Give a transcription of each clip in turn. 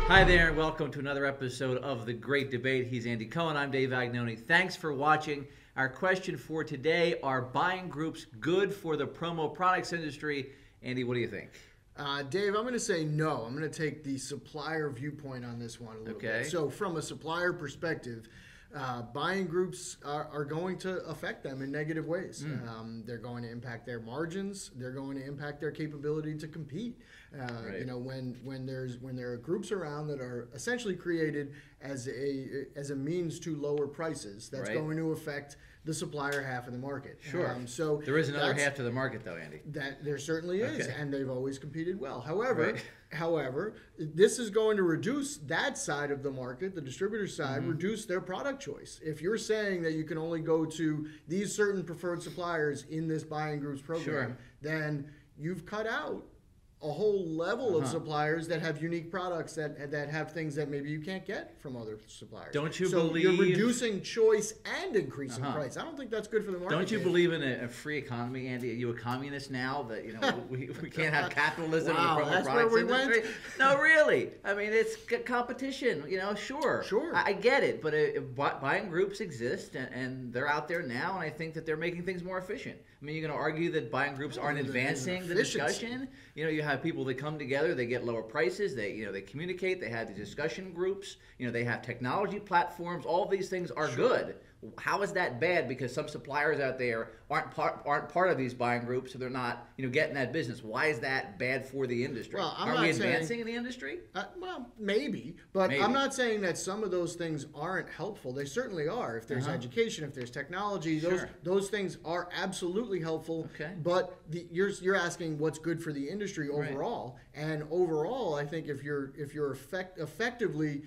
Hi there, and welcome to another episode of The Great Debate. He's Andy Cohen. I'm Dave Vagnoni. Thanks for watching. Our question for today, are buying groups good for the promo products industry? Andy, what do you think? Dave, I'm going to say no. I'm going to take the supplier viewpoint on this one a little bit. So from a supplier perspective, buying groups are going to affect them in negative ways. They're going to impact their margins. They're going to impact their capability to compete. You know, when there are groups around that are essentially created as a means to lower prices, that's going to affect the supplier half of the market. Sure. So there is another half to the market, though, Andy. That there certainly is, and they've always competed well. However, this is going to reduce that side of the market, the distributor side, reduce their product choice. If you're saying that you can only go to these certain preferred suppliers in this buying groups program, then you've cut out a whole level of suppliers that have unique products that have things that maybe you can't get from other suppliers. Don't you so believe... you're reducing choice and increasing price. I don't think that's good for the market. Don't you believe in a free economy, Andy? Are you a communist now that, you know, we can't have capitalism in the promo products industry? No, really. I mean, it's competition, you know, sure. I get it, but buying groups exist, and they're out there now, and I think that they're making things more efficient. I mean, you're going to argue that buying groups aren't advancing the discussion? You know, you have people that come together, they get lower prices, they communicate, they have the discussion groups, you know, they have technology platforms. All of these things are good. How is that bad? Because some suppliers out there aren't part of these buying groups, so they're not, you know, getting that business. Why is that bad for the industry? Well, are we advancing in the industry? Well, maybe, but I'm not saying that some of those things aren't helpful. They certainly are. If there's education, if there's technology, those things are absolutely helpful. But you're asking what's good for the industry overall, and overall, I think if you're effectively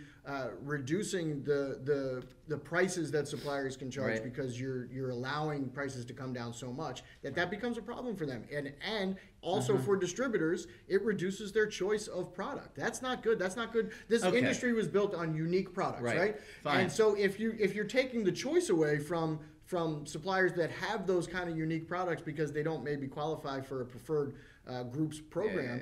reducing the prices that suppliers can charge because you're allowing prices to come down so much that becomes a problem for them, and also for distributors, it reduces their choice of product. That's not good. That's not good. This industry was built on unique products, right? And so if you're taking the choice away from suppliers that have those kind of unique products because they don't maybe qualify for a preferred groups program,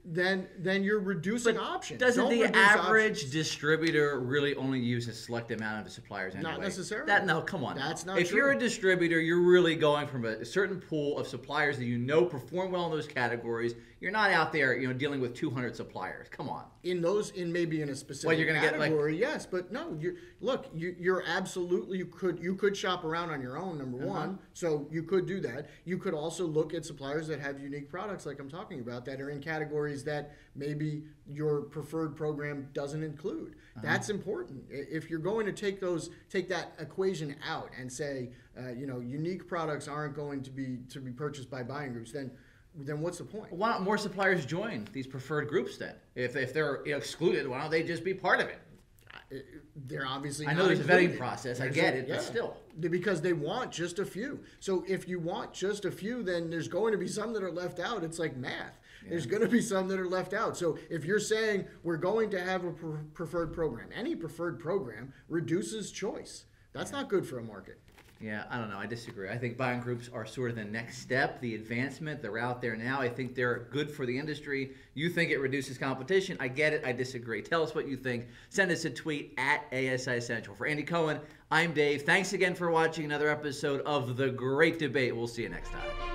then you're reducing options. Doesn't the average distributor really only use a select amount of the suppliers anyway? Not necessarily. No, come on. That's not true. If you're a distributor, you're really going from a certain pool of suppliers that you know perform well in those categories. You're not out there, you know, dealing with 200 suppliers. Come on. Maybe in a specific category, yes, but no. You're absolutely you could shop around on your own. Number one, so you could do that. You could also look at suppliers that have unique products, like I'm talking about, that are in categories that maybe your preferred program doesn't include. That's important. If you're going to take that equation out and say, you know, unique products aren't going to be purchased by buying groups, then what's the point? Why don't more suppliers join these preferred groups then? If they're excluded, why don't they just be part of it? They're obviously I know there's a vetting process. I get it, but still. Because they want just a few. So if you want just a few, then there's going to be some that are left out. It's like math. There's going to be some that are left out. So if you're saying we're going to have a preferred program, any preferred program reduces choice. That's not good for a market. Yeah, I don't know. I disagree. I think buying groups are sort of the next step, the advancement. They're out there now. I think they're good for the industry. You think it reduces competition. I get it. I disagree. Tell us what you think. Send us a tweet at ASI Central. For Andy Cohen, I'm Dave. Thanks again for watching another episode of The Great Debate. We'll see you next time.